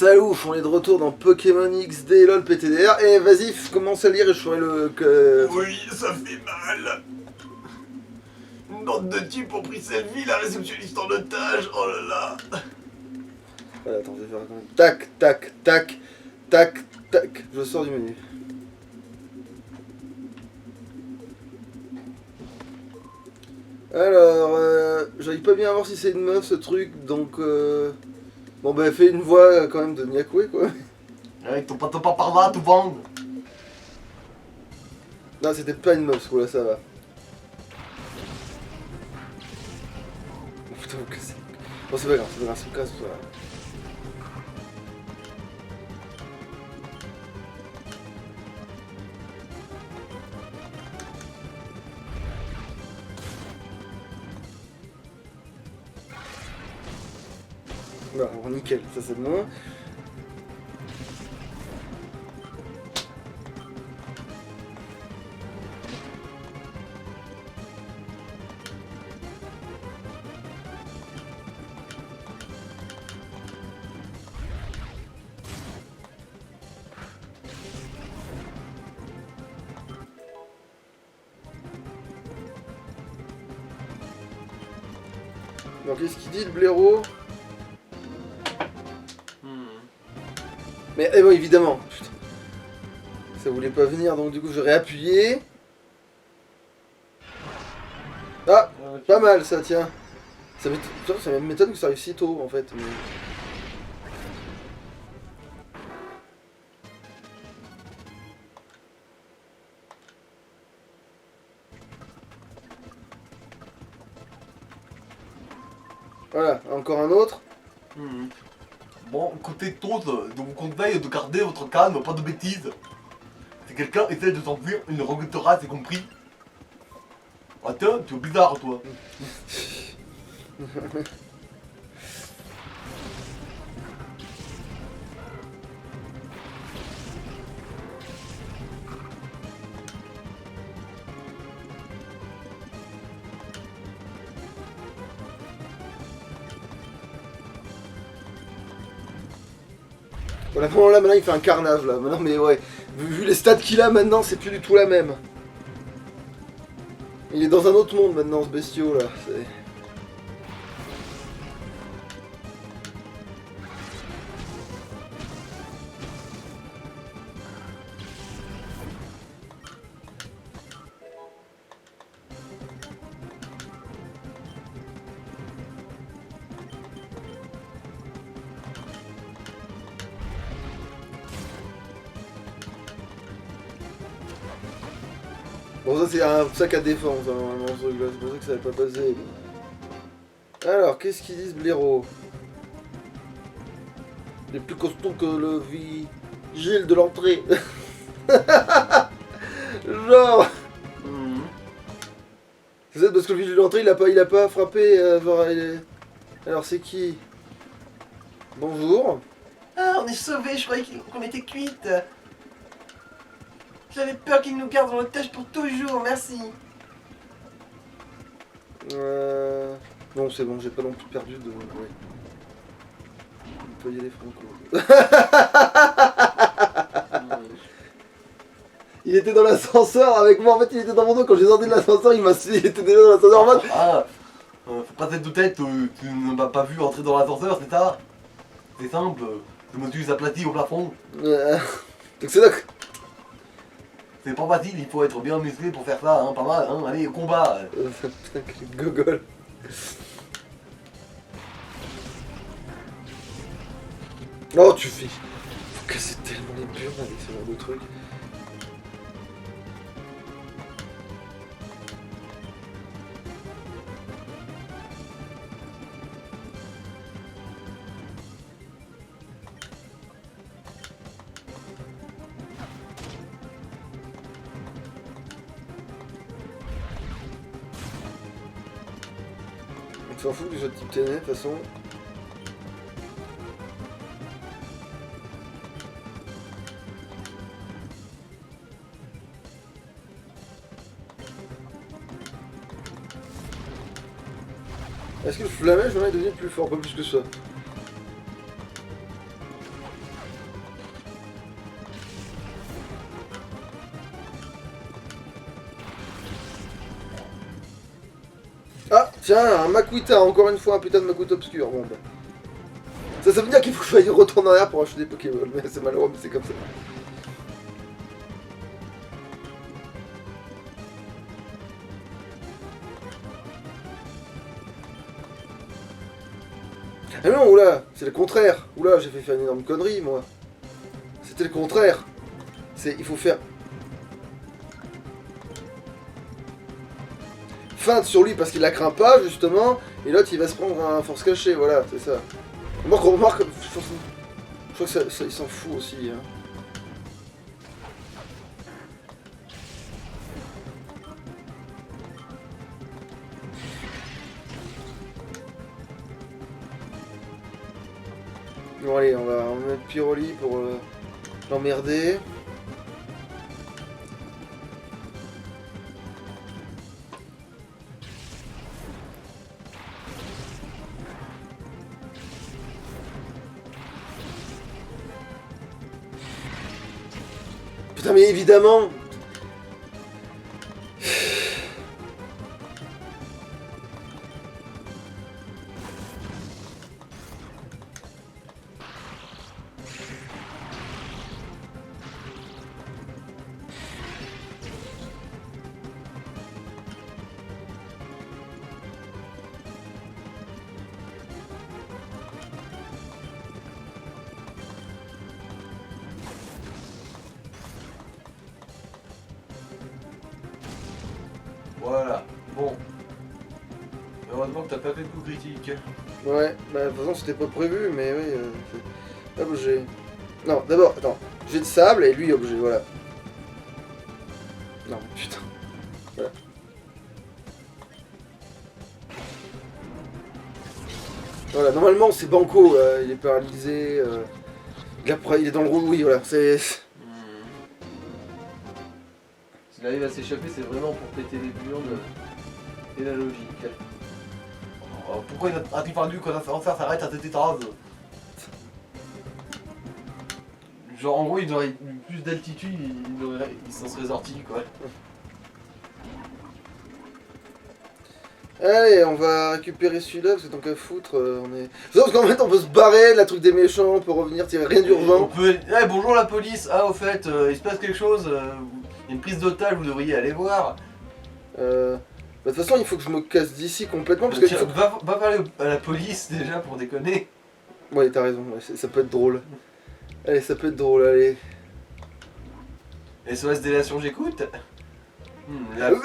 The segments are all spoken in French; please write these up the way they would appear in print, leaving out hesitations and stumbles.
Saouf, on est de retour dans Pokémon XD LOL PTDR. Et vas-y, commence à lire et je ferai le... Oui, ça fait mal. Une bande de types ont pris Selvi, la réceptionniste en otage. Oh là là. Voilà, attends, je vais faire... Tac, tac, tac, tac, tac. Je sors du menu. Alors, j'arrive pas bien à voir si c'est une meuf ce truc, donc... Bon bah fais une voix quand même de Miyakwe quoi. Ouais, t'as pas par là, tout vendre. Non, c'était pas une meuf, là ça va. Oh, putain, que c'est... Bon c'est pas grave, c'est le cas, c'est pas... Voilà, bon, nickel, ça c'est bon. Alors qu'est-ce qu'il dit le blaireau? Mais eh bon, évidemment, putain. Ça voulait pas venir, donc du coup j'aurais appuyé. Ah, pas mal ça, tiens. Ça m'étonne que ça arrive si tôt en fait. Mais... Voilà, encore un autre. Bon, côté tous, je vous conseille de garder votre calme, pas de bêtises. Si quelqu'un essaie de s'enfuir, il ne regrettera, c'est compris. Attends, tu es bizarre toi. Voilà, bon, là maintenant il fait un carnage là. Maintenant, mais ouais, vu les stats qu'il a maintenant, c'est plus du tout la même. Il est dans un autre monde maintenant ce bestiau là. Bon ça c'est un sac à défense hein, vraiment ce truc là, c'est pour ça que ça n'avait pas passé. Alors qu'est-ce qu'ils disent blaireau? Il est plus costaud que le vigile de l'entrée. Genre c'est ça parce que le vigile de l'entrée il a pas frappé Alors c'est qui? Bonjour. Ah, on est sauvés, je croyais qu'on était cuites. J'avais peur qu'ils nous gardent en otage pour toujours, merci. Non, c'est bon, j'ai pas non plus perdu de... Ouais. On peut y aller franco. Il était dans l'ascenseur avec moi, en fait il était dans mon dos quand j'ai sorti de l'ascenseur, il était déjà dans l'ascenseur en mode... Ah, faut pas être de tête, tu ne m'as pas vu entrer dans l'ascenseur, c'est ça? C'est simple, je me suis aplati au plafond. Donc c'est donc... C'est pas facile, il faut être bien musclé pour faire ça, hein, pas mal, hein, allez, combat. Putain, quel gogol. Oh, tu fais... Faut casser tellement les burnes avec ce genre de trucs. On s'en fout que ce type TN de toute façon. Est-ce que le flamèche, j'en ai devenu plus fort, pas plus que ça. Ah, tiens, un Makuita, encore une fois un putain de Makuita obscur. Bon, bah. Ça veut dire qu'il faut que je fasse retourner en arrière pour acheter des Pokéballs, mais c'est malheureux, mais c'est comme ça. Ah non, oula, c'est le contraire. Oula, j'ai fait faire une énorme connerie, moi. C'était le contraire. Il faut faire... feinte sur lui parce qu'il la craint pas, justement, et l'autre il va se prendre un force caché, voilà, c'est ça. Remarque, je crois que ça il s'en fout aussi. Hein. Bon allez, on va mettre Pyroli pour l'emmerder. Putain mais évidemment. Voilà, bon. Heureusement que t'as pas fait de coup critique. Ouais, bah de toute façon c'était pas prévu, mais oui, c'est objet. Non, d'abord, attends, j'ai de sable et lui objet, voilà. Non, putain. Voilà. Voilà, normalement c'est Banco, il est paralysé, il est dans le rouleau, oui, voilà, c'est... S'il arrive à s'échapper, c'est vraiment pour péter les burnes et la logique. Pourquoi a-t-il fallu que l'ascenseur s'arrête à cette étage? Genre en gros il aurait eu plus d'altitude, il s'en serait sorti quoi. Allez, on va récupérer celui-là, parce que tant qu'à foutre, on est... Sauf qu'en fait on peut se barrer de la truc des méchants, on peut revenir, tirer rien On d'urgent. peut... Eh, bonjour la police. Ah au fait, il se passe quelque chose, il y a une prise d'otage, vous devriez aller voir. De toute façon, il faut que je me casse d'ici complètement parce que. Tiens, va parler à la police déjà pour déconner. Ouais, t'as raison, ouais, ça peut être drôle. Allez, ça peut être drôle, allez. SOS délation, j'écoute.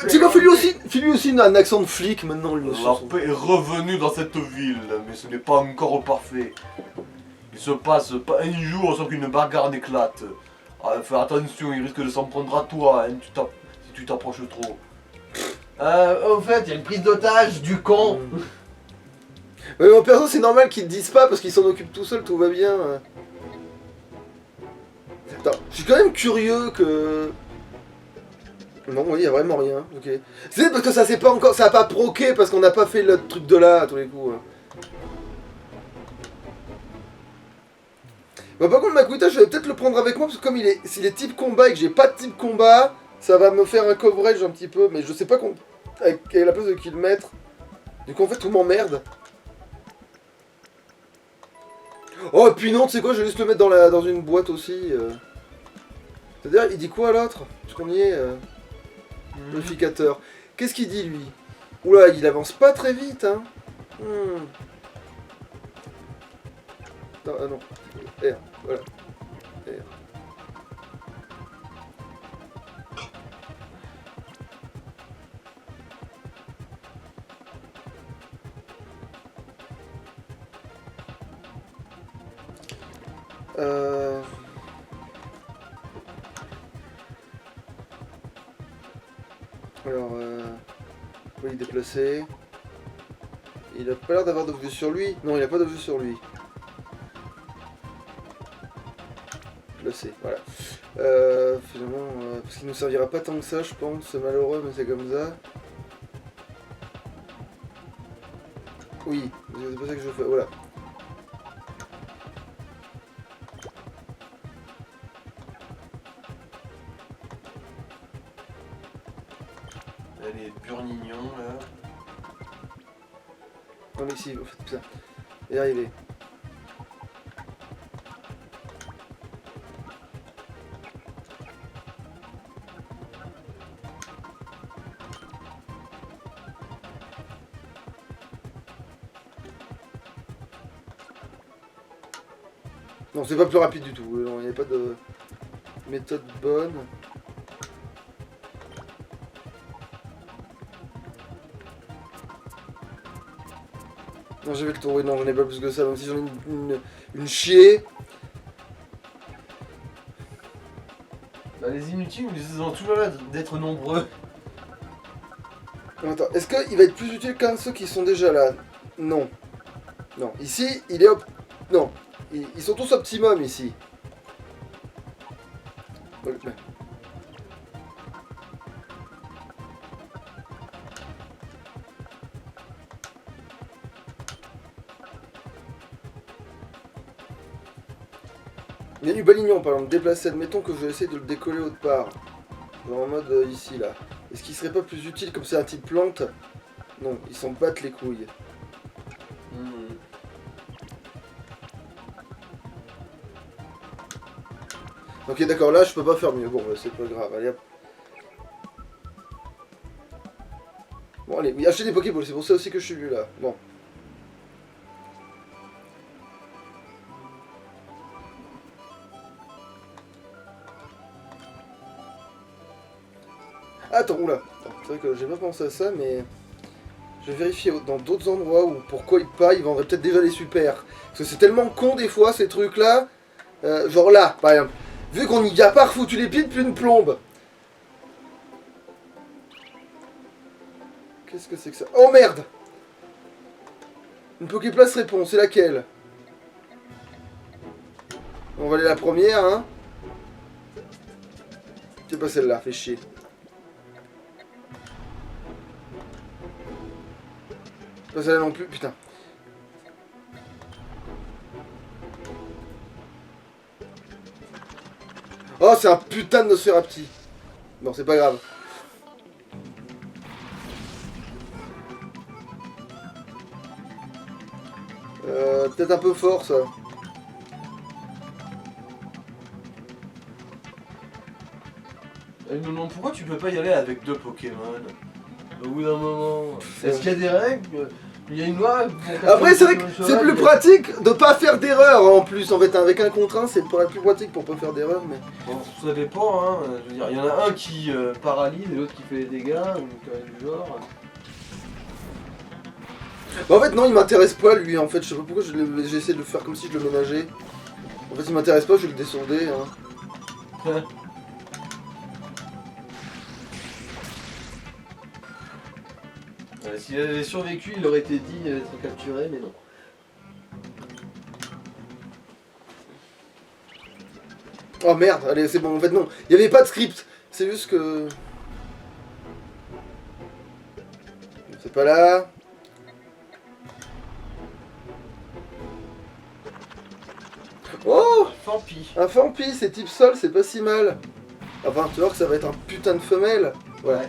Tu sais quoi, fais-lui aussi un accent de flic maintenant, le monsieur. La paix est revenue dans cette ville, mais ce n'est pas encore parfait. Il se passe pas un jour sans qu'une bagarre n'éclate. Ah, fais attention, il risque de s'en prendre à toi hein, si tu t'approches trop. Au fait, il y a une prise d'otage du con. Mais mon perso, c'est normal qu'ils te disent pas parce qu'ils s'en occupent tout seuls, tout va bien. Attends, je suis quand même curieux que. Non, oui, y a vraiment rien, ok. C'est parce que ça s'est pas encore. Ça a pas proqué parce qu'on n'a pas fait le truc de là à tous les coups. Bah, par contre, Makuta, je vais peut-être le prendre avec moi parce que comme s'il est type combat et que j'ai pas de type combat, ça va me faire un coverage un petit peu, mais je sais pas avec la place de qui le mettre. Du coup, en fait, tout m'emmerde. Oh, et puis non, tu sais quoi, je vais juste le mettre dans une boîte aussi. C'est-à-dire, il dit quoi l'autre? Parce qu'on y est. Modificateur. Qu'est-ce qu'il dit lui? Oula, il avance pas très vite, hein. Attends, ah non. R, voilà. R. Alors, faut y déplacer. Il a pas l'air d'avoir d'objet sur lui. Non, il a pas d'objet sur lui. Placé, voilà. Finalement, parce qu'il nous servira pas tant que ça, je pense. C'est malheureux, mais c'est comme ça. Oui, c'est pas ça que je fais. Voilà. Les burnignon là. Non mais si, putain. Et arrivé. Non, c'est pas plus rapide du tout. Non, il n'y a pas de méthode bonne. Non, j'avais le tour, oui, non, j'en ai pas plus que ça, même si j'en ai une chier. Bah, les inutiles, ils ont toujours l'air d'être nombreux. Attends, est-ce qu'il va être plus utile qu'un de ceux qui sont déjà là? Non. Non, ici, il est non, ils sont tous optimum ici. Ouais. Il y a du balignon par exemple, déplacé, admettons que je vais essayer de le décoller autre part. Genre en mode ici là. Est-ce qu'il serait pas plus utile comme c'est un type plante? Non, ils s'en battent les couilles. Ok d'accord, là je peux pas faire mieux, bon c'est pas grave, allez hop. Bon allez, oui, acheter des Pokéballs, c'est pour ça aussi que je suis venu là. Bon. Attends, oula. C'est vrai que j'ai pas pensé à ça, mais... Je vais vérifier dans d'autres endroits où pourquoi ils vendraient peut-être déjà les super. Parce que c'est tellement con des fois ces trucs là. Genre là, par exemple. Vu qu'on y a pas refoutu les pieds depuis une plombe. Qu'est-ce que c'est que ça? Oh merde! Une Poképlace répond, c'est laquelle? On va aller la première, hein. C'est pas celle-là, fait chier. Pas celle-là non plus, putain. Oh, c'est un putain de Nosferapti. Bon, c'est pas grave. Peut-être un peu fort, ça. Non, pourquoi tu peux pas y aller avec 2 Pokémon? Au bout d'un moment. Est-ce qu'il y a des règles? Il y a une loi. Après, c'est vrai que c'est plus pratique de pas faire d'erreur en plus. En fait, avec un contre 1, c'est plus pratique pour pas faire d'erreur. Mais Bon, ça dépend, hein. Je veux dire, il y en a un qui paralyse et l'autre qui fait des dégâts, ou du genre. bah, en fait, non, il m'intéresse pas lui. En fait, je sais pas pourquoi j'ai essayé de le faire comme si je le ménageais. En fait, il m'intéresse pas, je vais le descender. Hein. S'il avait survécu, il aurait été dit d'être capturé, mais non. Oh merde, allez, c'est bon. En fait, non, il y avait pas de script. C'est juste que. C'est pas là. Oh! Fampi. Un Fampi, c'est type sol, c'est pas si mal. Enfin, tu vois que ça va être un putain de femelle. Ouais.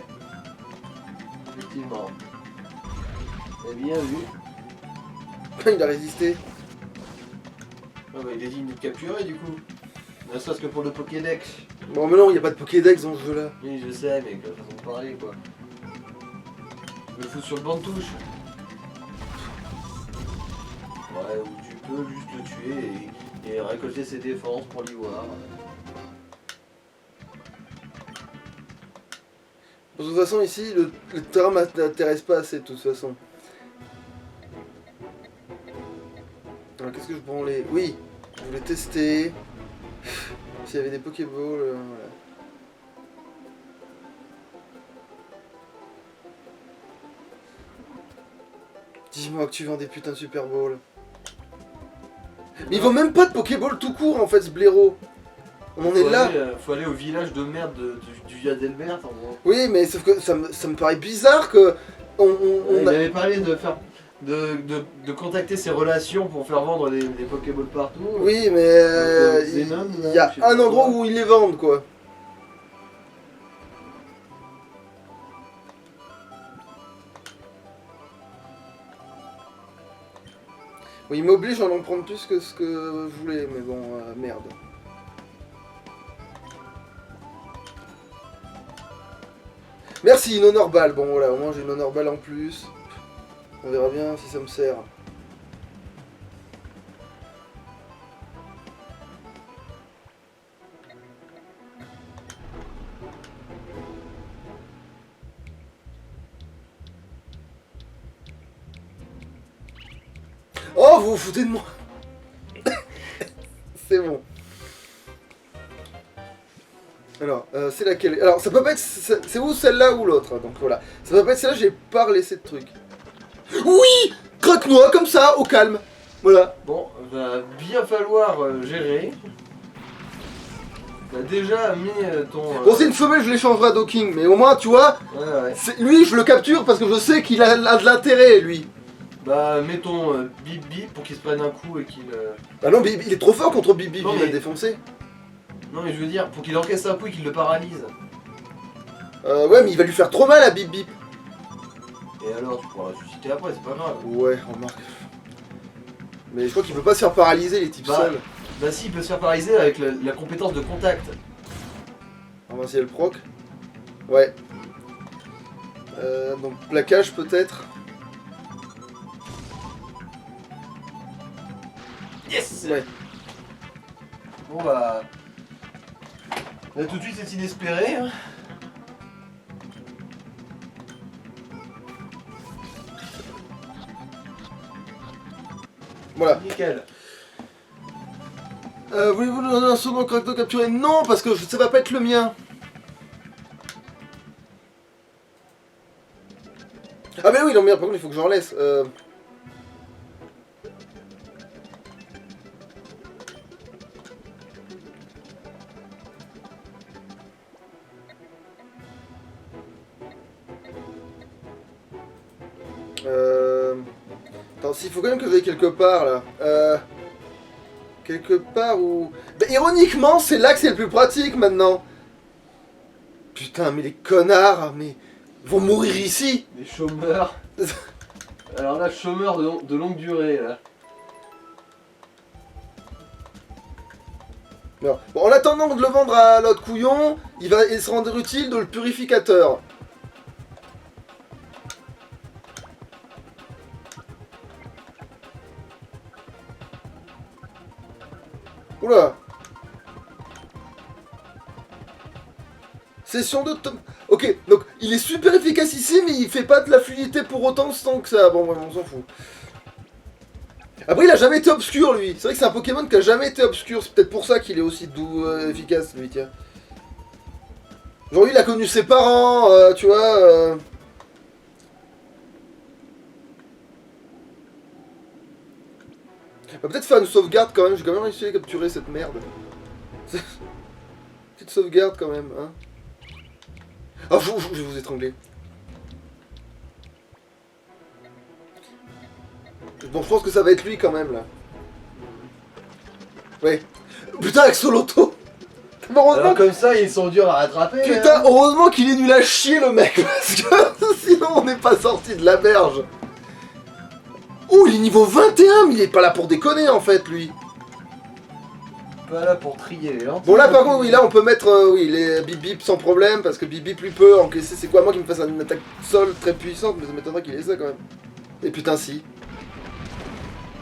Effectivement. Eh bien vu. Il a résisté. Ah bah il est digne de capturer du coup. Ne serait-ce que pour le Pokédex. Bon, mais non, il n'y a pas de Pokédex dans ce jeu-là. Oui, je sais, mais que façon de parler quoi. Je le fous sur le banc de touche. Ouais, ou tu peux juste le tuer et récolter ses défenses pour l'Ivoire. De toute façon, ici, le terrain m'intéresse pas assez, de toute façon. Alors, qu'est-ce que je branlais? Oui, je voulais tester s'il y avait des Pokéballs. Voilà. Dis-moi que tu vends des putains de Super Balls. Mais il vaut même pas de Pokéball tout court, en fait, ce blaireau. On en est là. Faut aller au village de merde du Yadelbert en gros. Oui, mais sauf que ça me paraît bizarre que... Il avait parlé de faire... De contacter ses relations pour faire vendre des Pokéballs partout. Oui, mais il y a un endroit où ils les vendent, quoi. Oui, il m'oblige à en prendre plus que ce que je voulais, mais bon, merde. Merci, une honor balle. Bon, voilà, au moins j'ai une honor balle en plus. On verra bien si ça me sert. Oh, vous vous foutez de moi. C'est bon. Alors, c'est laquelle? Alors, ça peut pas être... C'est où celle-là ou l'autre? Donc voilà. Ça peut pas être celle-là, j'ai pas relaissé de truc. Oui! Croque-noix, comme ça, au calme. Voilà. Bon, va bien falloir gérer. T'as déjà mis ton... Bon, c'est une femelle, je l'échangerai à Docking, mais au moins, tu vois, Ouais. lui, je le capture parce que je sais qu'il a de l'intérêt, lui. Bah, mets ton Bip Bip pour qu'il se prenne un coup et qu'il... Bah non, mais il est trop fort contre Bibi, Non, il l'a mais- défoncé. Non, mais je veux dire, pour qu'il encaisse un coup et qu'il le paralyse. Ouais, mais il va lui faire trop mal à Bip Bip. Et alors, tu pourras ressusciter après, c'est pas grave. Ouais, remarque. Mais je crois qu'il peut pas se faire paralyser, les types Bah. seuls. Bah si, il peut se faire paralyser avec la compétence de contact. On va essayer le proc. Ouais. Donc, plaquage, peut-être. Yes. Ouais. Bon bah... Là tout de suite c'est inespéré. Hein. Voilà. Nickel. Voulez-vous nous donner un second crack capturé? Non, parce que ça va pas être le mien. Ah mais oui, non, merde, par contre, il faut que j'en laisse. Attends, s'il faut quand même que j'aille quelque part, là. Quelque part où... Bah, ironiquement, c'est là que c'est le plus pratique, maintenant. Putain, mais les connards, mais... Ils vont mourir ici. Les chômeurs. Alors là, chômeur de longue durée là. Non. Bon, en attendant de le vendre à l'autre couillon, il va se rendre utile de le purificateur. Oula. Session de... Ok, donc il est super efficace ici, mais il fait pas de la fluidité pour autant tant que ça. Bon, ouais, on s'en fout. Après, il a jamais été obscur, lui. C'est vrai que c'est un Pokémon qui a jamais été obscur. C'est peut-être pour ça qu'il est aussi doux, efficace, lui, tiens. Genre, lui, il a connu ses parents, tu vois... On va peut-être faire une sauvegarde quand même. J'ai quand même réussi à capturer cette merde. Petite sauvegarde quand même, hein. Ah, je vais vous étrangler. Bon, je pense que ça va être lui quand même, là. Ouais. Putain, avec Soloto. Heureusement, Alors comme ça, ils sont durs à rattraper. putain, hein. heureusement qu'il est nul à chier, le mec. Parce que sinon, on n'est pas sorti de la berge. Oh, il est niveau 21, mais il est pas là pour déconner, en fait, lui. Pas là pour trier les lentilles. Bon, là, par contre, oui, là, on peut mettre oui, les Bip Bip sans problème, parce que Bip Bip, lui, peut encaisser. C'est quoi, moi, qui me fasse une attaque sol très puissante, mais ça m'étonnerait qu'il ait ça, quand même. Et putain, si.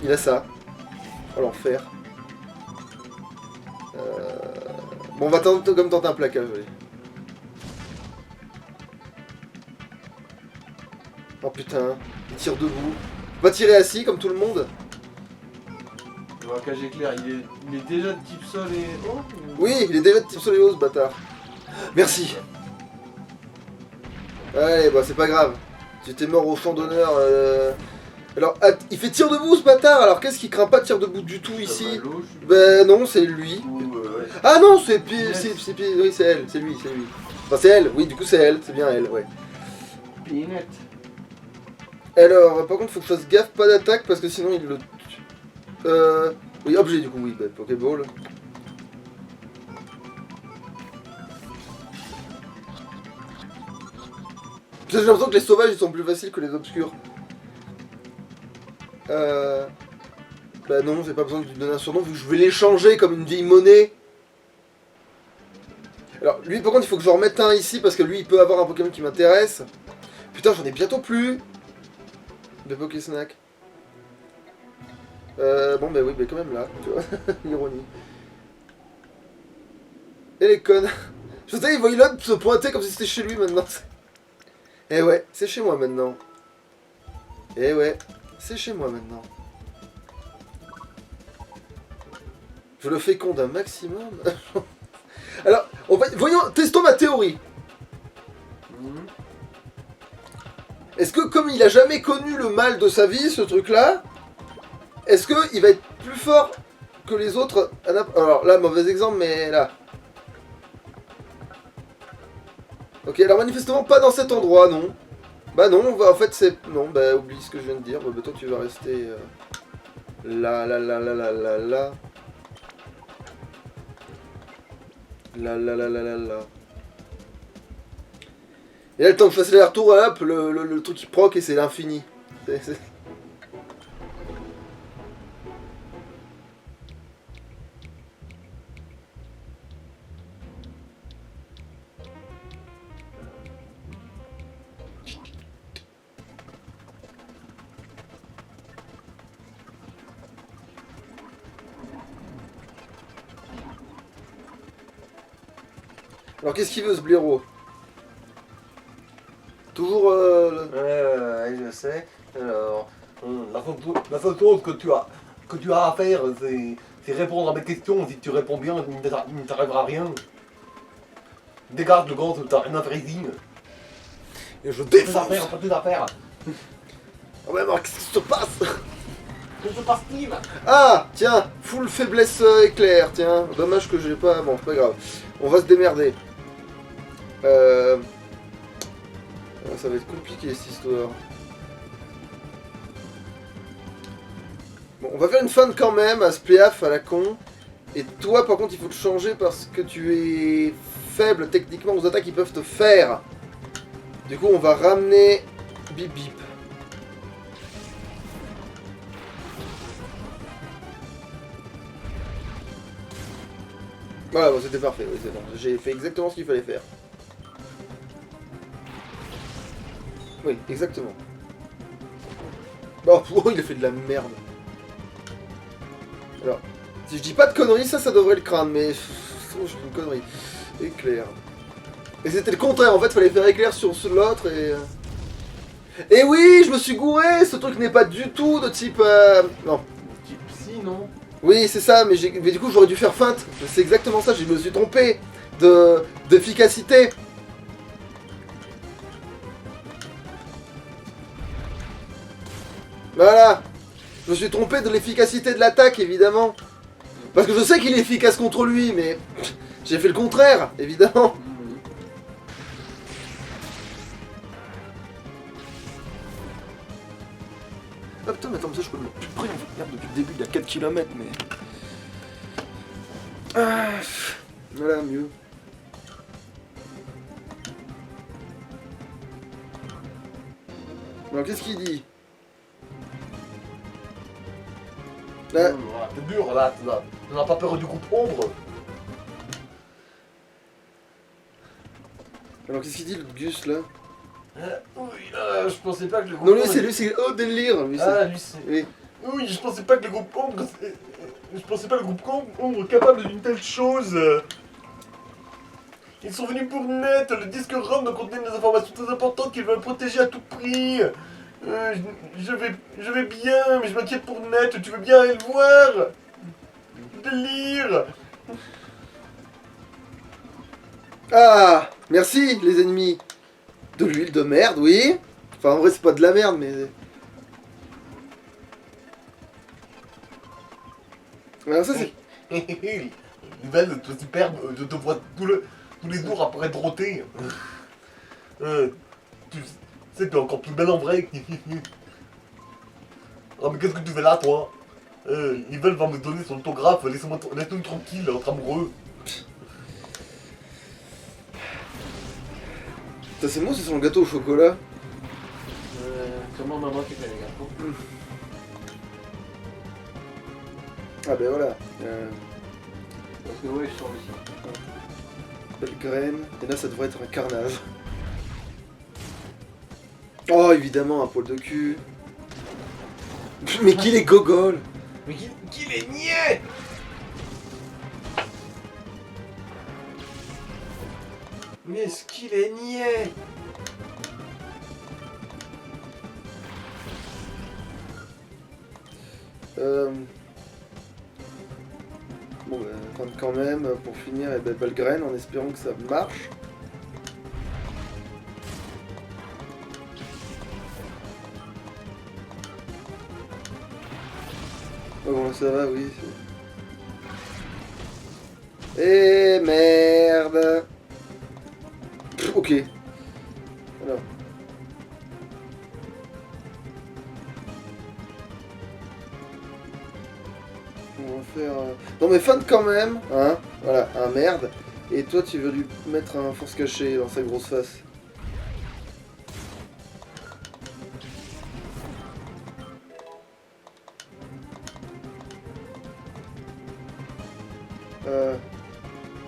Il a ça. Oh, l'enfer. Bon, on va tenter, comme tenter un plaquage, allez. Oh putain, il tire debout. Va tirer assis, comme tout le monde. Le braquage éclair, il est déjà de type sol et eau ou- Oui, il est déjà de type Soléo, ce bâtard. Merci. Allez, bah c'est pas grave. J'étais mort au champ d'honneur. Alors, il fait tir debout, ce bâtard. Alors, qu'est-ce qui craint pas de tir debout du tout ici? Ça va, l'eau, je- Ben non, c'est lui. Ou, ouais. Ah non, c'est Yes. oui, c'est elle, c'est lui, c'est lui. Enfin, c'est elle, oui, du coup, c'est elle, c'est bien elle, ouais. Pinette. Alors, par contre, faut que je fasse gaffe, pas d'attaque, parce que sinon, il le tue. Oui, objet, du coup, oui, bah, Pokéball. J'ai l'impression que les sauvages, ils sont plus faciles que les obscurs. Bah non, j'ai pas besoin de lui donner un surnom vu que je vais l'échanger comme une vieille monnaie. Alors lui par contre il faut que j'en remette un ici parce que lui il peut avoir un Pokémon qui m'intéresse. Putain j'en ai bientôt plus de Pokésnack. Bon bah oui, mais quand même là, tu vois, l'ironie. Et les connes. Je sais, il voit l'autre se pointer comme si c'était chez lui maintenant. Eh ouais, c'est chez moi maintenant. Eh ouais, c'est chez moi maintenant. Je le féconde un maximum. Alors, voyons, testons ma théorie. Est-ce que comme il a jamais connu le mal de sa vie, ce truc-là, est-ce qu'il va être plus fort que les autres? Alors là, mauvais exemple, mais là. Ok, alors manifestement pas dans cet endroit, non. Bah non, en fait c'est... Non, bah oublie ce que je viens de dire. Bah toi tu vas rester... Là. Là. Et là, le temps que je fasse l'aller-retour, hop, le truc qui proc et c'est l'infini. Alors qu'est-ce qu'il veut ce blaireau? Toujours Ouais, je sais. Alors, La seule chose que tu as à faire, c'est répondre à mes questions. Si tu réponds bien, il ne t'arrivera rien. Dégage le gant, t'as rien à faire ici. Et je Pas plus défonce. d'affaires, pas plus d'affaires. Ah ouais, mais qu'est-ce qui se passe? Que se passe-t-il? Ah, tiens, full faiblesse éclair, tiens. Dommage que j'ai pas... Bon, c'est pas grave. On va se démerder. Ça va être compliqué cette histoire. Bon, on va faire une fin quand même à ce pléaf à la con. Et toi, par contre, il faut te changer parce que tu es faible techniquement aux attaques qu'ils peuvent te faire. Du coup, on va ramener Bip Bip. Voilà, bon, c'était parfait, oui, c'est bon. J'ai fait exactement ce qu'il fallait faire. Oui, exactement. Bon, oh, il a fait de la merde. Alors, si je dis pas de conneries, ça devrait le craindre, mais... Oh, je fais une connerie. Éclair. Et c'était le contraire, en fait, fallait faire éclair sur l'autre et... Et oui, je me suis gouré. Ce truc n'est pas du tout de type... Non. type psy, non? Oui, c'est ça, mais du coup, j'aurais dû faire feinte. C'est exactement ça, je me suis trompé d'efficacité. Voilà. Je me suis trompé de l'efficacité de l'attaque, évidemment. Parce que je sais qu'il est efficace contre lui, mais... J'ai fait le contraire, évidemment. Ah putain, mais attends, mais ça je peux le plus près en fait. Merde, depuis le début, il y a 4 km, mais. Ah, voilà, mieux. Alors, qu'est-ce qu'il dit? Là. C'est dur là, tu n'as pas peur du groupe ombre? Alors, qu'est-ce qu'il dit le Gus là? Oui, je pensais pas que le groupe... Non, lui c'est oh délire. Lui, Ah, lui c'est... oui. Oui, je pensais pas que le groupe ombre... Je pensais pas le groupe ombre capable d'une telle chose. Ils sont venus pour net, le disque ROM contenait des informations très importantes qu'ils veulent protéger à tout prix. Je vais bien, mais je m'inquiète pour net, tu veux bien aller le voir? Délire. Ah, merci les ennemis. De l'huile de merde, oui. Enfin, en vrai, c'est pas de la merde, mais. Alors, ça, c'est. Nouvelle, toi superbe, je te vois tous les jours après Dorothée. Tu sais, t'es encore plus belle en vrai. Ah, mais qu'est-ce que tu fais là, toi? Yvel va me donner son autographe, laisse-nous tranquille entre amoureux. Ça, c'est moi, c'est son gâteau au chocolat. Comment maman qui fait les gâteaux? Ah ben voilà. Parce que ouais, je sens aussi. Belle graine. Et là, ça devrait être un carnage. Oh, évidemment, un poil de cul. Mais qu'il est gogol. Mais qu'il est niais. Mais ce qu'il est niais. Bon, quand même, pour finir, eh ben, belle graine, en espérant que ça marche. Oh, bon, ça va, oui. Eh merde. Pff, ok. Alors. On va faire... Non mais feinte quand même, hein. Voilà, un merde. Et toi tu veux lui mettre un force caché dans sa grosse face.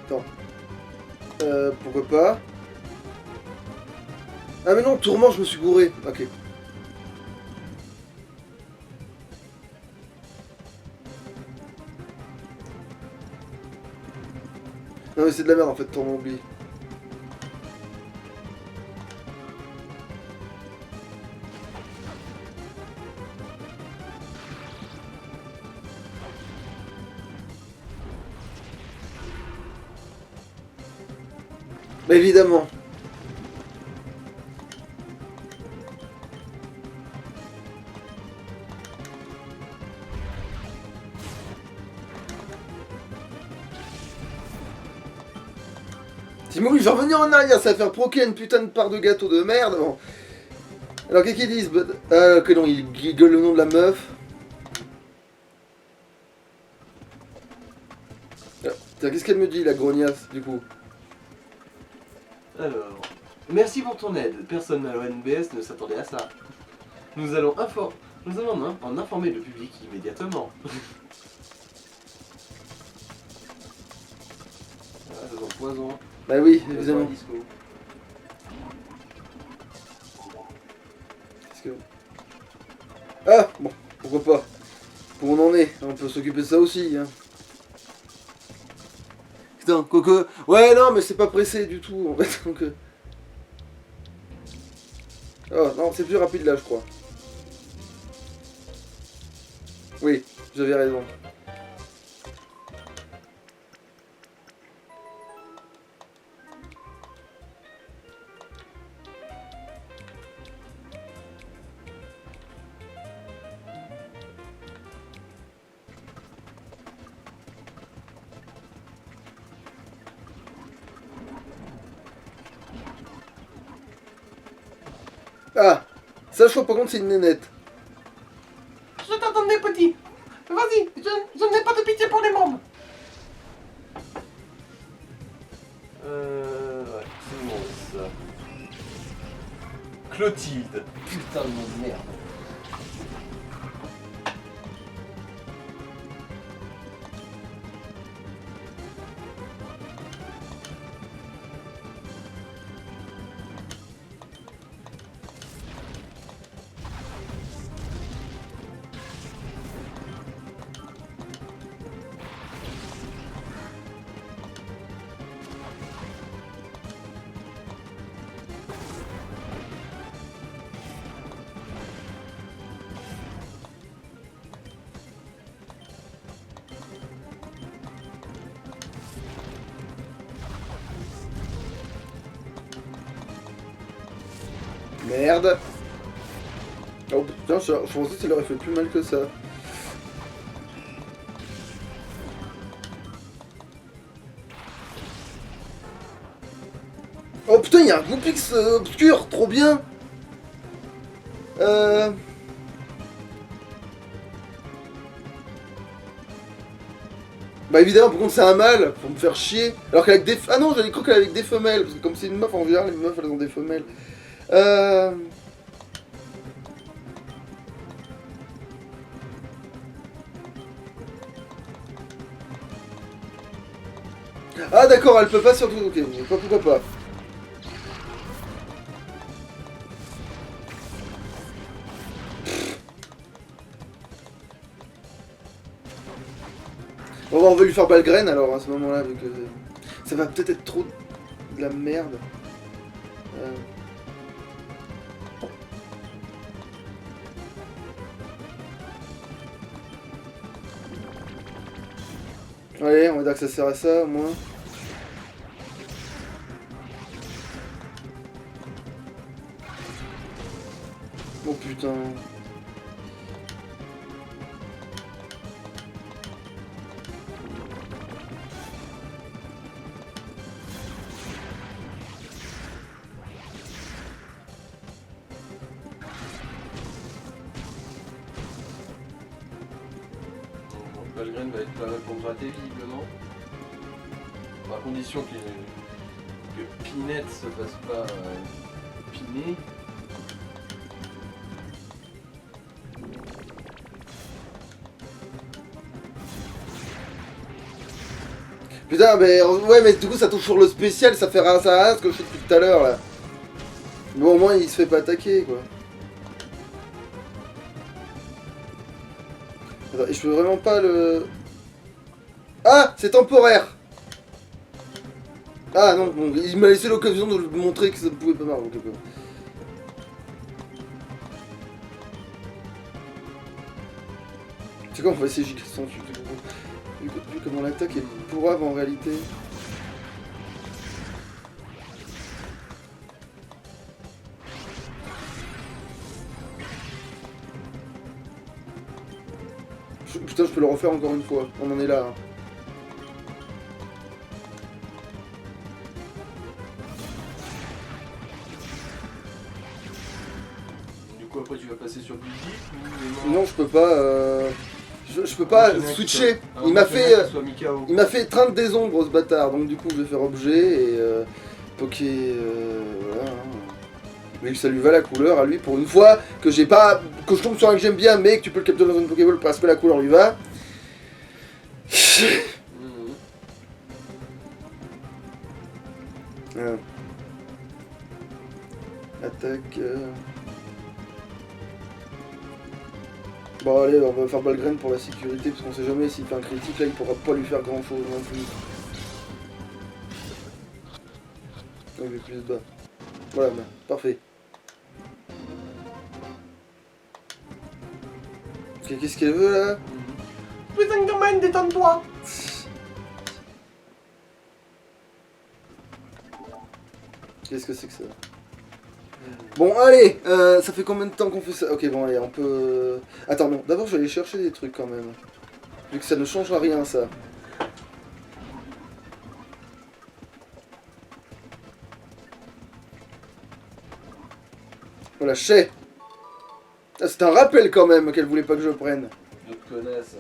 Attends. Pourquoi pas. Ah mais non, tourment, je me suis gouré. Ok. Non mais c'est de la merde en fait, tourment, oublie. Mais évidemment. Timo, il va revenir en arrière, ça va faire proquer une putain de part de gâteau de merde. Bon. Alors qu'est-ce qu'ils disent que non, il gueule le nom de la meuf. Tiens, qu'est-ce qu'elle me dit, la grognasse, du coup? Alors, merci pour ton aide. Personne à l'ONBS ne s'attendait à ça. Nous allons en informer le public immédiatement. Ah, ça sent poison. Bah oui, Ça sent évidemment. un disco. Qu'est-ce que... Ah, bon, pourquoi pas. Pour on en est, on peut s'occuper de ça aussi, hein. Putain, Coco... Ouais, non, mais c'est pas pressé du tout, en fait, donc... Oh, non, c'est plus rapide là, je crois. Oui, j'avais raison. Ah, ça, je crois, par contre, c'est une nénette. Je t'attendais, petit. Vas-y, je n'ai pas de pitié pour les mômes. Ouais, c'est bon ça. Clotilde. Putain de nom de merde. Merde. Oh putain, je pensais que ça leur aurait fait plus mal que ça. Oh putain, il y a un Goopix obscur, trop bien. Bah évidemment, par contre c'est un mâle, pour me faire chier. Alors qu'avec des... Ah non, j'avais cru qu'elle avait avec des femelles, parce que comme c'est une meuf, en général, les meufs elles ont des femelles. Ah d'accord, elle peut pas sur tout. Ok, pourquoi pas. Bon, bah, on va lui faire Balgraine alors à ce moment-là, vu que ça va peut-être être trop de la merde. Allez, on va dire que ça sert à ça au moins. Oh putain. Valgren va être pas mal pour gratter visiblement. Bon, à condition que Pinette se fasse pas piner. Putain, mais ouais, mais du coup ça touche sur le spécial, ça fait rien, ça rien ce que je fais depuis tout à l'heure là. Bon, au moins il se fait pas attaquer quoi. Attends, et je peux vraiment pas le. Ah, c'est temporaire. Ah non, bon, il m'a laissé l'occasion de lui montrer que ça ne pouvait pas marcher. Okay, c'est quoi, on va essayer Giga sans vu comment l'attaque est pourrave en réalité. Putain, je peux le refaire encore une fois, on en est là. Hein. Du coup après tu vas passer sur Bully ou Non, je peux pas. Je peux pas switcher. Il m'a fait 30 des ombres ce bâtard, donc du coup je vais faire objet et poké. Voilà. Mais ça lui va la couleur à lui pour une fois que j'ai pas. Que je tombe sur un que j'aime bien mais que tu peux le capturer dans une Pokéball parce que la couleur lui va. Attaque. Bon allez, on va faire Balgraine pour la sécurité parce qu'on sait jamais s'il fait un critique là il pourra pas lui faire grand chose non plus. Il est plus bas. Voilà, bah, parfait. Ok, qu'est-ce qu'elle veut là? Putain de domaine, détends-toi. Qu'est-ce que c'est que ça? Bon, allez, ça fait combien de temps qu'on fait ça? Ok, bon, allez, on peut... Attends, non, d'abord, je vais aller chercher des trucs quand même. Vu que ça ne changera rien, ça. Voilà, chais. Ah, c'est un rappel quand même qu'elle voulait pas que je prenne. Je te connaisse.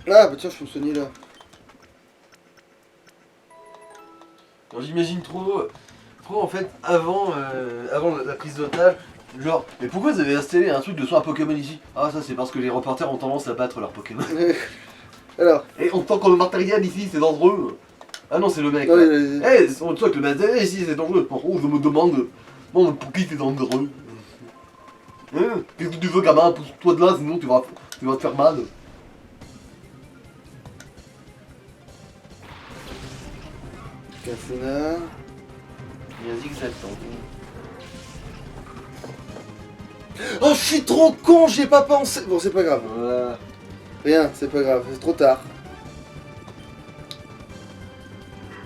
Ah, bah tiens, je peux me soigner là. J'imagine trop en fait avant la prise d'otage, genre mais pourquoi vous avez installé un truc de soin Pokémon ici? Ah ça c'est parce que les reporters ont tendance à battre leurs Pokémon. Alors. Et on tant qu'on le matériel ici c'est dangereux. Ah non c'est le mec. On dit que le matériel ici c'est dangereux. Par contre je me demande bon pour qui c'est dangereux. Qu'est-ce que tu veux gamin? Pousse-toi de là sinon tu vas te faire mal. Cafona. Il y a un zigzag. Oh, je suis trop con, j'y ai pas pensé. Bon, c'est pas grave. Voilà. Rien, c'est pas grave, c'est trop tard.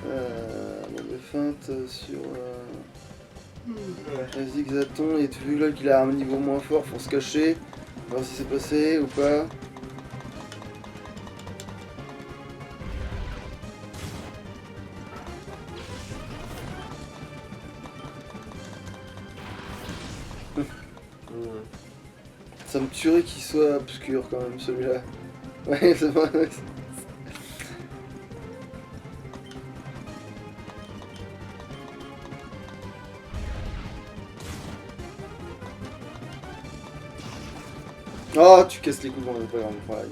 Bon, des feintes sur... Zigzaton, et vu là qu'il a un niveau moins fort, faut se cacher. Voir si c'est passé ou pas. Ça me tuerait qu'il soit obscur quand même celui-là. Ouais, c'est vrai. Oh, tu casses les coups, c'est pas grave. Voilà,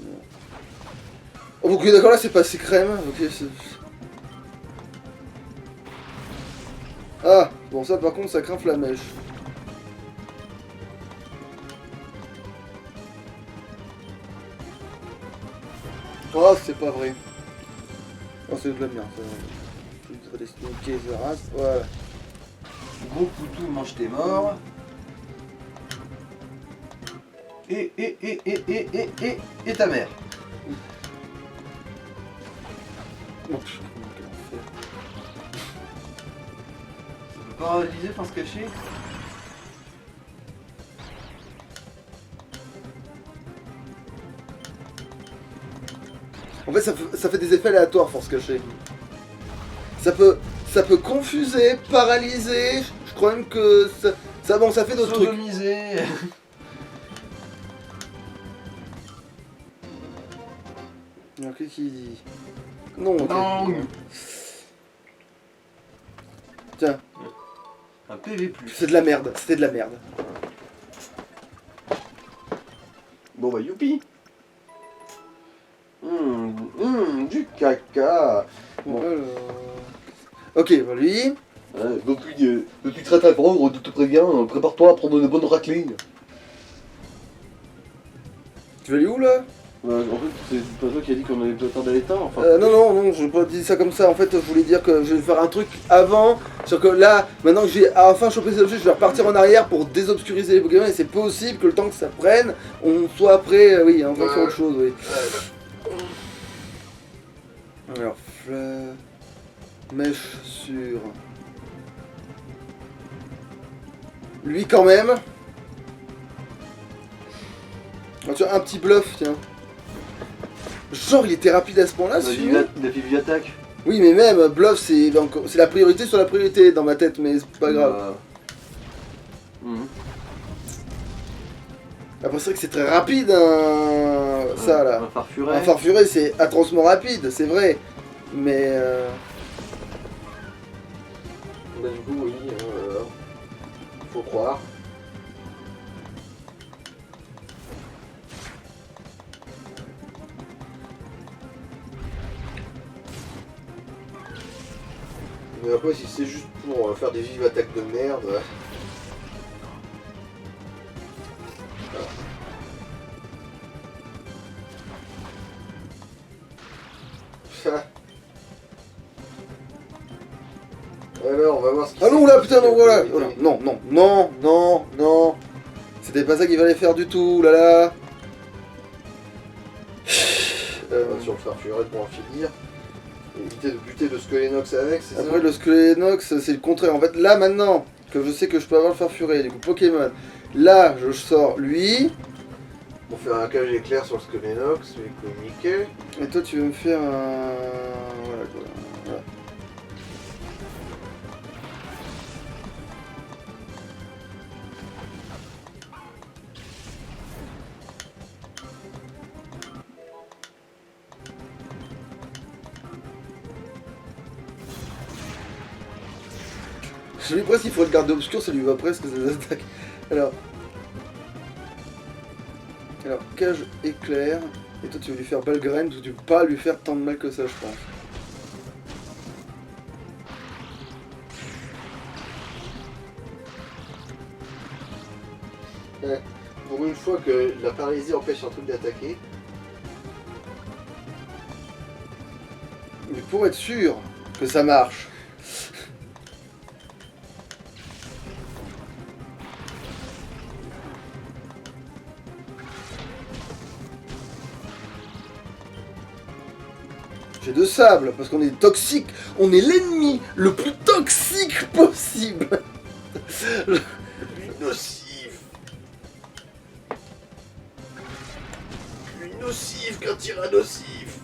Oh, ok, d'accord, là c'est passé crème. Ok, c'est... Ah, bon, ça par contre, ça craint la mèche. Oh, c'est pas vrai. Oh, c'est de la merde, ça. Ok, ça rase. Voilà. Gros couteau, mange tes morts. Et ta mère. Oh, putain, quel enfer. Ça peut pas réaliser pour se cacher. En fait, ça fait des effets aléatoires, force cachée. Ça peut confuser, paralyser. Je crois même que bon, ça fait d'autres trucs. Sodomiser. Alors, qu'est-ce qu'il dit? Non, ok. Non. Tiens, Un PV+. c'est de la merde. C'était de la merde. Bon bah youpi. Du caca. Bon. Ok, bah lui. Depuis très très pauvre, je te préviens, prépare-toi à prendre une bonne raclée. Tu vas aller où là? En fait, c'est pas toi qui a dit qu'on allait peut-être tarder à l'éteindre, enfin. Non, je n'ai pas dit ça comme ça. En fait, je voulais dire que je vais faire un truc avant. C'est que là, maintenant que j'ai enfin chopé ces objets, je vais repartir en arrière pour désobscuriser les Pokémon. Et c'est possible que le temps que ça prenne, on soit après, oui, on soit sur autre chose, oui. Alors, fleur. Mèche sur. Lui quand même. Ah, tu vois, un petit bluff, tiens. Genre, il était rapide à ce point-là, Il a fait vue attaque. Oui, mais même, bluff, c'est la priorité sur la priorité dans ma tête, mais c'est pas grave. Après, c'est vrai que c'est très rapide, hein, ça, là. Un farfuret. Un farfuret, c'est atrocement rapide, c'est vrai. Mais... Bah du coup, oui, faut croire. Mais après, si c'est juste pour faire des vives attaques de merde. Alors, on va voir ce qui ah non, là, putain, non, voilà. Non, non, non, non, non. C'était pas ça qu'il fallait faire du tout, là là. sur le farfuret pour en finir. Éviter de buter le Squelenox avec, c'est ça? Après, le Squelenox, c'est le contraire. En fait, là, maintenant, que je sais que je peux avoir le farfuret, du coup, Pokémon. Là, je sors lui. Pour faire un cage éclair sur le Squelenox, lui communiquer. Et toi, tu veux me faire un... Voilà, quoi. Voilà. Je lui presque, il faut le garder obscur, ça lui va presque, ces attaques. Alors, cage éclair. Et toi, tu veux lui faire Balgraine, parce que tu peux pas lui faire tant de mal que ça, je pense. Ouais. Pour une fois que la paralysie empêche un truc d'attaquer. Mais pour être sûr que ça marche. J'ai de sable, parce qu'on est toxique. On est l'ennemi le plus toxique possible. Le plus nocif. Plus nocif qu'un tyrannosif.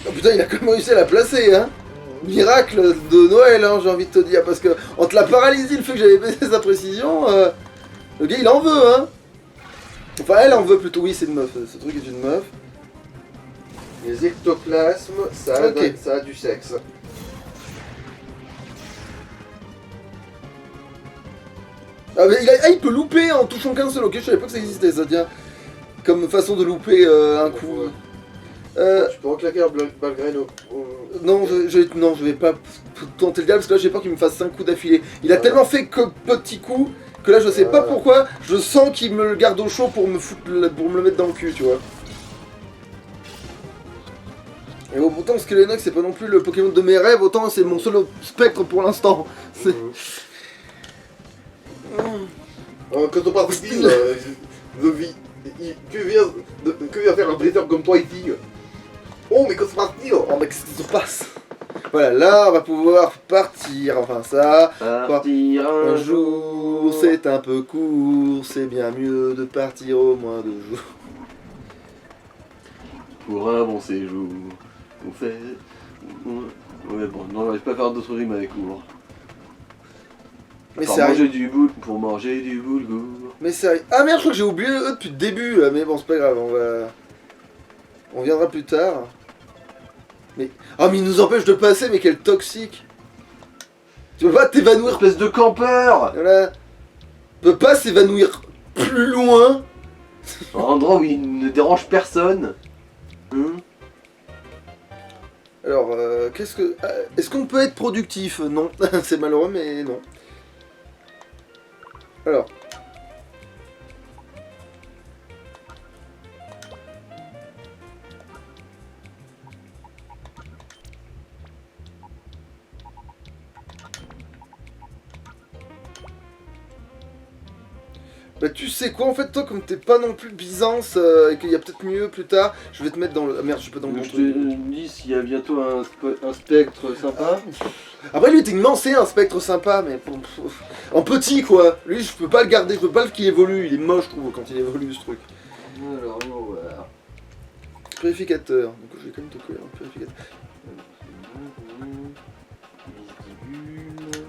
Oh putain, il a quand même réussi à la placer, hein. Miracle de Noël, hein, j'ai envie de te dire, parce que entre la paralysie, le fait que j'avais baissé sa précision, le gars il en veut, hein. Enfin, elle en veut plutôt, oui, c'est une meuf, ce truc est une meuf. Les ectoplasmes, ça Ok. ça a du sexe. Ah, mais il peut louper en touchant qu'un seul, ok, je savais pas que ça existait, ça, tiens. comme façon de louper un coup. Tu peux reclaquer la balle graine Non, non, je vais pas tenter le diable parce que là j'ai peur qu'il me fasse 5 coups d'affilée. Il a tellement fait que petits coups que là je sais pas pourquoi, je sens qu'il me le garde au chaud pour me le mettre dans le cul, tu vois. Et bon, pourtant Skelenox c'est pas non plus le Pokémon de mes rêves, autant c'est mon seul spectre pour l'instant. Quand on part ici, que vient faire un briseur comme toi ici? Oh mais que se passe-t-il? Oh mais qu'est-ce qui se passe? Voilà, là on va pouvoir partir, enfin ça. Partir Un jour, c'est un peu court, c'est bien mieux de partir au moins 2 jours. Pour un bon séjour, on fait... Ouais bon, non, j'arrive pas à faire d'autres rimes avec court. Mais Pour c'est manger du boule, pour manger du boulgour. Mais sérieux. Ah merde, je crois que j'ai oublié eux depuis le début, là. Mais bon, c'est pas grave, on viendra plus tard. Mais... Ah mais il nous empêche de passer, mais quel toxique. Tu peux pas t'évanouir. Espèce de campeur. Voilà. Tu peux pas s'évanouir plus loin. Un endroit où il ne dérange personne. Alors, qu'est-ce que... Est-ce qu'on peut être productif? Non. C'est malheureux, mais non. Alors... Bah tu sais quoi en fait toi comme t'es pas non plus Byzance et qu'il y a peut-être mieux plus tard, je vais te mettre dans le... Ah, merde je suis pas dans le bon Je te truc. dis s'il y a bientôt un spectre sympa. Après lui techniquement c'est un spectre sympa mais en petit quoi. Lui je peux pas le garder, je peux pas qu'il évolue, il est moche je trouve quand il évolue ce truc. Alors on va voir. Purificateur, donc je vais quand même te coller un purificateur. Vestibule.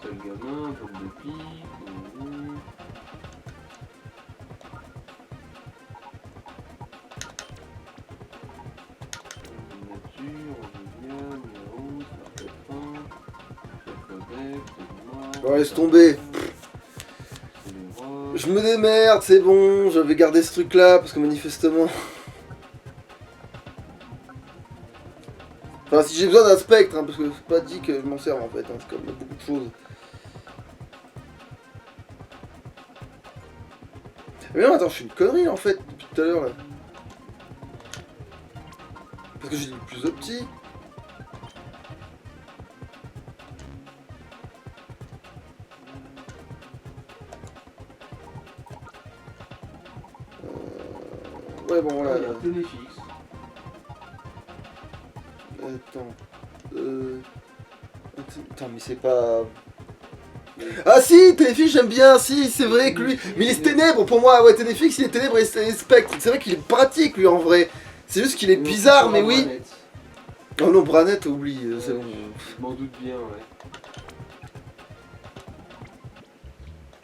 C'est le gamin, pompe de pique. Bon laisse tomber. Je me démerde, c'est bon, je vais garder ce truc là parce que manifestement... Enfin si j'ai besoin d'un spectre, hein, parce que c'est pas dit que je m'en sers en fait, hein, c'est comme beaucoup de choses. Mais non attends, je suis une connerie en fait depuis tout à l'heure là. Parce que j'ai dit plus de petit. Ouais bon voilà. Il y a un téléfixe. Attends. Attends mais c'est pas... Ah si, Téléfix j'aime bien, si c'est vrai que lui... Mais il est ténèbres pour moi, ouais Téléfix il est ténèbres et spectre. C'est vrai qu'il est pratique lui en vrai. C'est juste qu'il est bizarre mais oui. Oh non Branette oublie, c'est bon. Je m'en doute bien ouais.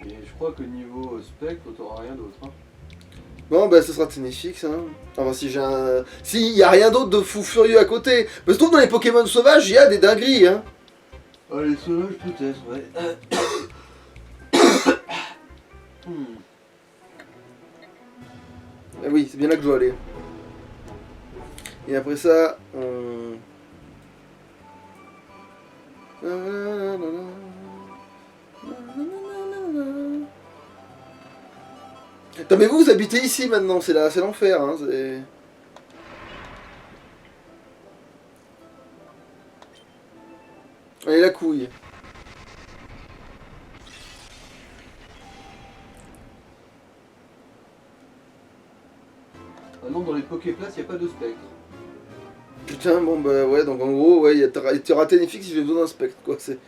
Et je crois que niveau spectre t'auras rien d'autre hein. Bon bah ce sera Téléfix hein. Enfin si j'ai un... Si y a rien d'autre de fou furieux à côté. Mais se trouve dans les Pokémon sauvages il y a des dingueries hein. Ah les sauvages peut-être ouais. Ah oui c'est bien là que je dois aller. Et après ça on... Attends mais vous habitez ici maintenant, c'est l'enfer hein, c'est... Allez la couille. Ah non dans les Poképlaces y a pas de spectre. Putain bon bah ouais donc en gros ouais t'auras Téléfix si j'ai besoin d'un spectre quoi c'est...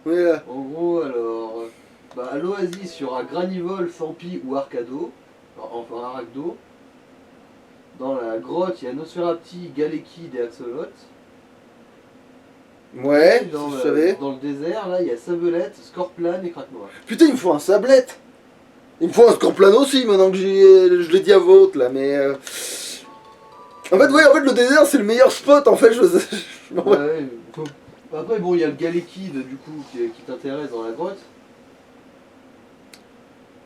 Ouais là. En gros alors... Bah à l'Oasis il y aura Granivol, Fampi ou Arcado. Enfin Aracdo. Dans la grotte il y a Nosferapti, Galekid et Axolot. Ouais, Dans je savais. Dans le désert là il y a Sabelette, Scorplan et Craque Noir. Putain, il me faut un sablette. Il me faut un Scorplan aussi, maintenant que je l'ai dit à voix haute, là, mais... En fait, ouais, le désert, c'est le meilleur spot, en fait, Ouais, après, bon, il y a le Galekid, du coup, qui t'intéresse dans la grotte.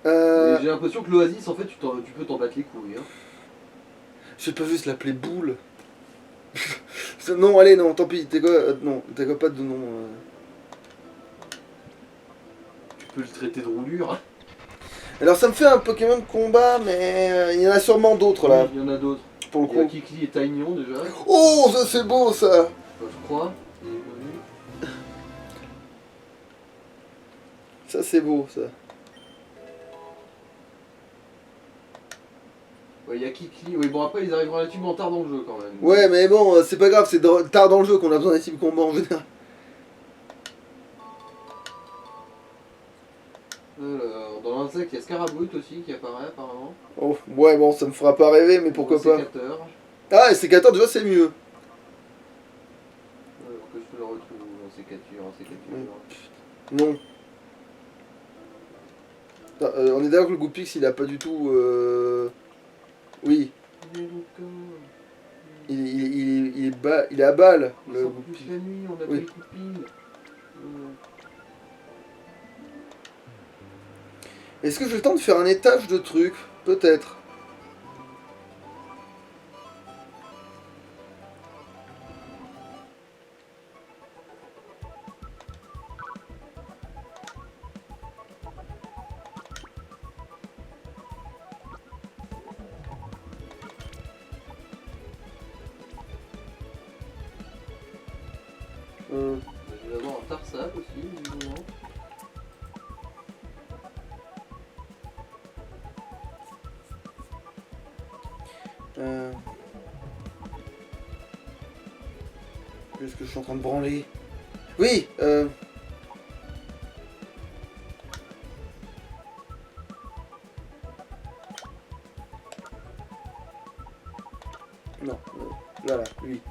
Et j'ai l'impression que l'Oasis, en fait, tu peux t'en battre les couilles. Hein. J'ai pas juste l'appeler Boule. Non, allez, non, tant pis, t'es quoi non, t'as quoi pas de nom. Tu peux le traiter de roulure. Hein. Alors ça me fait un Pokémon de combat, mais il y en a sûrement d'autres là, Oui, il y en a d'autres. pour le Il y a coup. Kikli et Taignon déjà. Oh, ça c'est beau ça. Je crois. Il est connu. Ça c'est beau ça. Ouais, il y a Kikli. Oui, bon, après, ils arrivent relativement tard dans le jeu quand même. Ouais, mais bon, c'est pas grave, c'est tard dans le jeu qu'on a besoin des types combat en général. Alors, dans l'insecte, il y a Scarabrut aussi qui apparaît apparemment. Oh, ouais, bon, ça me fera pas rêver, mais pourquoi pas. Sécateur. Ah, et sécateur, déjà c'est mieux. Que je te le retrouve en sécature. Non. Ah, on est d'accord que le Goupix il a pas du tout. Oui, il est à balle. On Le sort Goupix. plus la nuit, on a Oui. des copines. Est-ce que j'ai le temps de faire un étage de trucs? Peut-être. Je vais avoir un Tarsal aussi, visiblement. Qu'est-ce que je suis en train de branler? Oui, non, là, lui.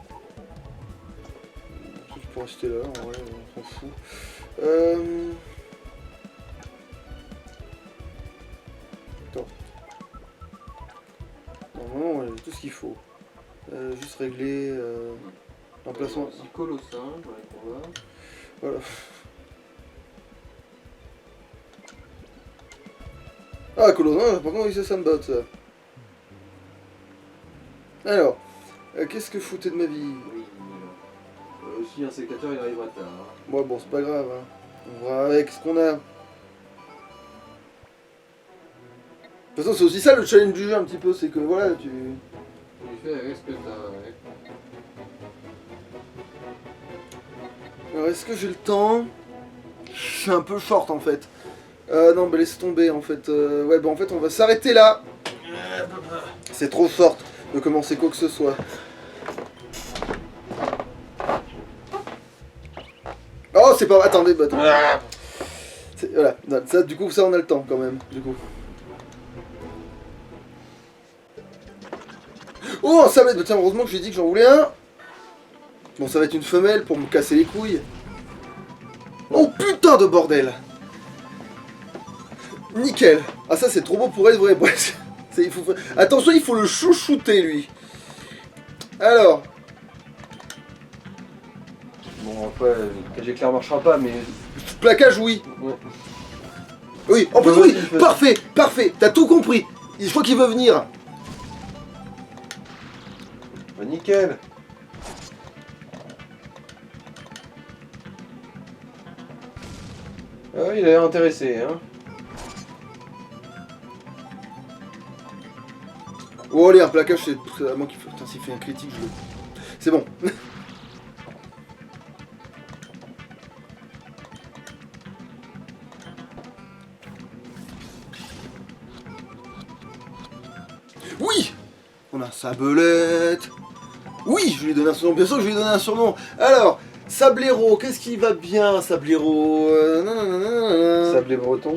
Je peux rester là, en vrai, on s'en fout. Attends. Normalement, ouais, j'ai tout ce qu'il faut. Juste régler l'emplacement. Aussi Colossin, ouais, qu'on va. Voilà. Ah, Colossin, par contre, oui, ça me botte, ça. Alors, qu'est-ce que je foutais de ma vie? Oui, aussi un sécateur, il arrivera tard. Hein. Ouais, bon, c'est pas grave, hein. On verra avec ce qu'on a. De toute façon, c'est aussi ça le challenge du jeu, un petit peu, c'est que voilà, tu... Tu fais avec ce que t'as, ouais. Alors, est-ce que j'ai le temps? Je suis un peu short, en fait. Non, bah laisse tomber, en fait. Ouais, bah en fait, on va s'arrêter là. C'est trop short de commencer quoi que ce soit. Oh, c'est pas... Attendez, bah... Voilà, ça, du coup, ça, on a le temps, quand même, du coup. Oh, un sablette. Bah tiens, heureusement que j'ai dit que j'en voulais un. Bon, ça va être une femelle pour me casser les couilles. Oh, putain de bordel. Nickel. Ah, ça, c'est trop beau pour être vrai. Bref, attention, il faut le chouchouter, lui. Alors... Bon, après, l'éclair marchera pas, mais. Plaquage, oui. Ouais. Oui, en plus, Ouais, oui. vas-y, Parfait, parfait. T'as tout compris. Je crois qu'il veut venir. Bah, nickel. Ah oui, il a l'air intéressé, hein. Oh, allez, un plaquage, c'est à moi qu'il faut... Putain, s'il fait un critique, je le... C'est bon. Oui. On a Sabelette. Oui, je lui ai donné un surnom. Bien sûr que je lui ai donné un surnom. Alors, Sablero, qu'est-ce qui va bien, Sablero? Sablé breton.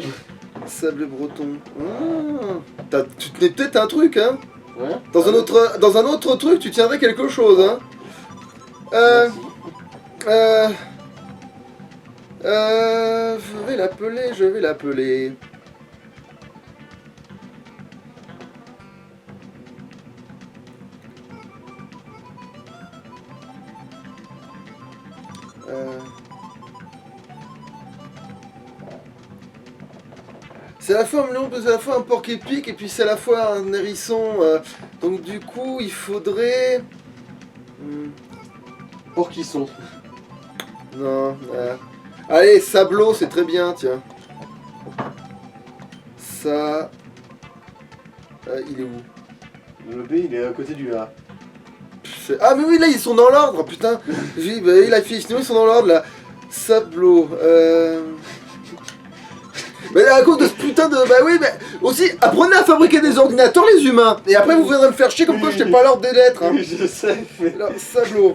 Sablé breton. Tu tenais peut-être un truc, hein? Ouais. Dans un autre truc, tu tiendrais quelque chose, hein? Je vais l'appeler. C'est à la fois un melon, c'est à la fois un porc épic, et puis c'est à la fois un hérisson. Donc du coup, il faudrait... Pour qui sont? Non. Allez, sableau, c'est très bien, tiens. Ça... il est où? Le B, il est à côté du A. Ah mais oui, là, ils sont dans l'ordre, putain. J'ai bah, il a fait, sinon ils sont dans l'ordre, là. Sableau, Mais à cause de ce putain de... Bah oui, mais aussi, apprenez à fabriquer des ordinateurs, les humains. Et après, vous viendrez me faire chier comme quoi je n'ai pas l'ordre des lettres. Hein. Je sais, mais... Alors, sableau.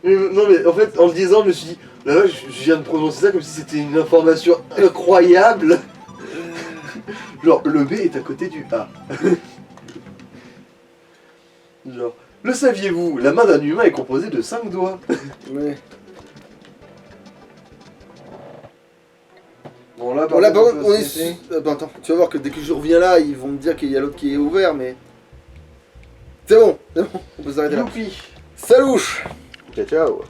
Non mais en fait, en le disant, je me suis dit, là, je viens de prononcer ça comme si c'était une information incroyable. Genre, le B est à côté du A. Genre, le saviez-vous, la main d'un humain est composée de 5 doigts. Ouais. Bon là, Bon, là, par contre, on est... société. Bah, attends, tu vas voir que dès que je reviens là, ils vont me dire qu'il y a l'autre qui est ouvert, mais... C'est bon, on peut s'arrêter là. Youpi. Salouche. Ciao ciao.